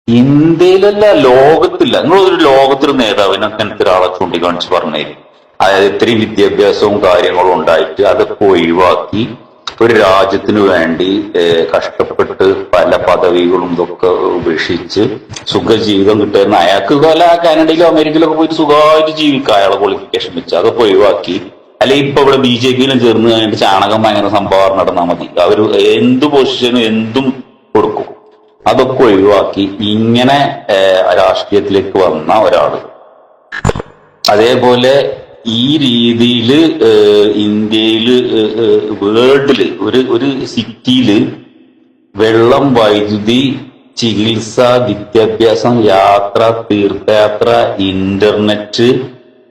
ഇന്ത്യയിലല്ല, ലോകത്തില്ല. നിങ്ങളൊരു ലോകത്തൊരു നേതാവിനെ അങ്ങനത്തെ ഒരാളെ ചൂണ്ടിക്കാണിച്ച് പറഞ്ഞേരും. അതായത് ഇത്രയും വിദ്യാഭ്യാസവും കാര്യങ്ങളും ഉണ്ടായിട്ട് അതൊക്കെ ഒഴിവാക്കി ഒരു രാജ്യത്തിന് വേണ്ടി കഷ്ടപ്പെട്ട് പല പദവികളും ഇതൊക്കെ ഉപേക്ഷിച്ച് സുഖജീവിതം കിട്ടുന്ന അയാൾക്ക് പല കാനഡയിലോ അമേരിക്കയിലോ ഒക്കെ പോയിട്ട് സുഖമായിട്ട് ജീവിക്കാം അയാളെ ക്വാളിഫിക്കേഷൻ വെച്ച്. അതൊക്കെ ഒഴിവാക്കി അല്ലെങ്കിൽ ഇപ്പൊ ഇവിടെ BJP-യിലും ചേർന്ന് കഴിഞ്ഞിട്ട് ചാണകം ഭയങ്കര സംഭവം നടന്നാൽ മതി, അവർ എന്ത് പൊസിഷനും എന്തും കൊടുക്കും. അതൊക്കെ ഒഴിവാക്കി ഇങ്ങനെ രാഷ്ട്രീയത്തിലേക്ക് വന്ന ഒരാള്. അതേപോലെ ഈ രീതിയിൽ ഇന്ത്യയില് വേൾഡില് ഒരു സിറ്റിയില് വെള്ളം, വൈദ്യുതി, ചികിത്സ, വിദ്യാഭ്യാസം, യാത്ര, തീർത്ഥയാത്ര, ഇന്റർനെറ്റ്,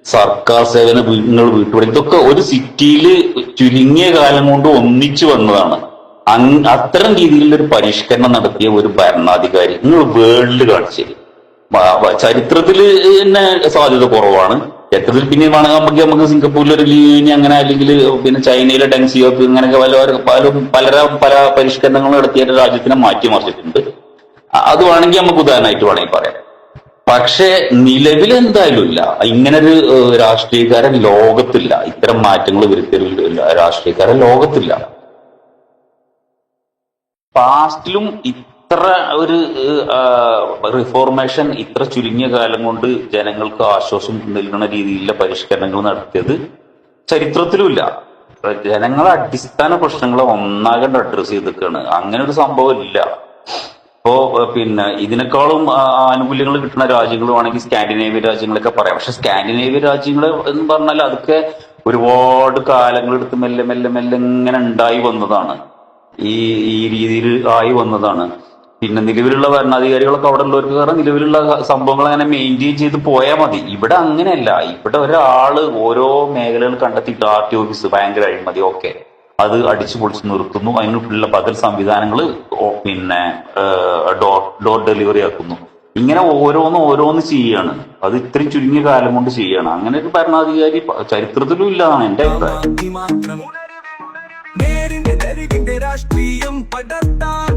സർക്കാർ സേവനങ്ങൾ, വീട്ടുപണി, ഇതൊക്കെ ഒരു സിറ്റിയില് ചുരുങ്ങിയ കാലം കൊണ്ട് ഒന്നിച്ചു വന്നതാണ്. അത്തരം രീതിയിലുള്ള ഒരു പരിഷ്കരണം നടത്തിയ ഒരു ഭരണാധികാരി നിങ്ങൾ വേൾഡിൽ കാണിച്ചത്. ചരിത്രത്തില് തന്നെ സാധ്യത കുറവാണ്. ചരിത്രത്തിൽ പിന്നെ വേണമെങ്കിൽ നമുക്ക് സിംഗപ്പൂരിലെ ഒരു ലീനി അങ്ങനെ, അല്ലെങ്കിൽ പിന്നെ ചൈനയിലെ ഡെങ് സിയോപ്പി, ഇങ്ങനെയൊക്കെ പല പരിഷ്കരണങ്ങളും നടത്തിയ രാജ്യത്തിനെ മാറ്റിമറിച്ചിട്ടുണ്ട്. അത് വേണമെങ്കിൽ നമുക്ക് ഉദാഹരണമായിട്ട് വേണമെങ്കിൽ പറയാം. പക്ഷെ നിലവിൽ എന്തായാലും ഇല്ല, ഇങ്ങനൊരു രാഷ്ട്രീയക്കാരൻ ലോകത്തില്ല. ഇത്തരം മാറ്റങ്ങൾ വരുത്തിയ രാഷ്ട്രീയക്കാരൻ ലോകത്തില്ല. പാസ്റ്റിലും ഇത്ര ഒരു റിഫോർമേഷൻ ഇത്ര ചുരുങ്ങിയ കാലം കൊണ്ട് ജനങ്ങൾക്ക് ആശ്വാസം നൽകുന്ന രീതിയിലുള്ള പരിഷ്കരണങ്ങൾ നടത്തിയത് ചരിത്രത്തിലുമില്ല. ജനങ്ങളെ അടിസ്ഥാന പ്രശ്നങ്ങളെ ഒന്നാകണ്ട് അഡ്രസ് ചെയ്തിട്ടാണ്. അങ്ങനെ ഒരു സംഭവം ഇല്ല. ഇപ്പോ പിന്നെ ഇതിനേക്കാളും ആനുകൂല്യങ്ങൾ കിട്ടുന്ന രാജ്യങ്ങളുമാണെങ്കിൽ സ്കാൻഡിനേവിയൻ രാജ്യങ്ങളൊക്കെ പറയാം. പക്ഷെ സ്കാൻഡിനേവിയൻ രാജ്യങ്ങൾ എന്ന് പറഞ്ഞാൽ അതൊക്കെ ഒരുപാട് കാലങ്ങളെടുത്ത് മെല്ലെ മെല്ലെ മെല്ലെ ഇങ്ങനെ ഉണ്ടായി വന്നതാണ്. ഈ രീതിയിൽ ആയി വന്നതാണ്. പിന്നെ നിലവിലുള്ള ഭരണാധികാരികളൊക്കെ അവിടെ ഉള്ളവർക്ക് കാരണം നിലവിലുള്ള സംഭവങ്ങൾ അങ്ങനെ മെയിൻറ്റെയിൻ ചെയ്ത് പോയാൽ മതി. ഇവിടെ അങ്ങനെയല്ല. ഇവിടെ ഒരാള് ഓരോ മേഖലകൾ കണ്ടെത്തിയിട്ട് RT ഓഫീസ് ഭയങ്കര അഴിമതി, ഓക്കെ, അത് അടിച്ചു പൊളിച്ച് നിർത്തുന്നു. അതിനുള്ള ബദൽ സംവിധാനങ്ങൾ പിന്നെ ഡോർ ഡെലിവറി ആക്കുന്നു. ഇങ്ങനെ ഓരോന്ന് ചെയ്യാണ്. അത് ഇത്രയും ചുരുങ്ങിയ കാലം കൊണ്ട് ചെയ്യാണ്. അങ്ങനെ ഒരു ഭരണാധികാരി ചരിത്രത്തിലും ഇല്ലാതാണ് എന്റെ അഭിപ്രായം. രാഷ്ട്രീയം പടർത്താൻ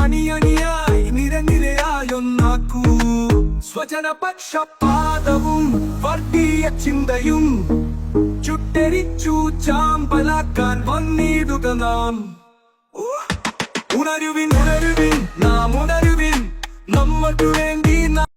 അണിയണിയായി നിരനിരയായൊന്നാക്കൂ. സ്വജനപക്ഷപാതവും വർഗീയ ചിന്തയും ചുട്ടരിച്ചു ചാമ്പലാക്കാൻ വന്നിടുക നാം. ഉണരുവിൻ ഉണരുവിൻ നാം ഉണരുവിൻ, നമ്മൾക്ക് വേണ്ടി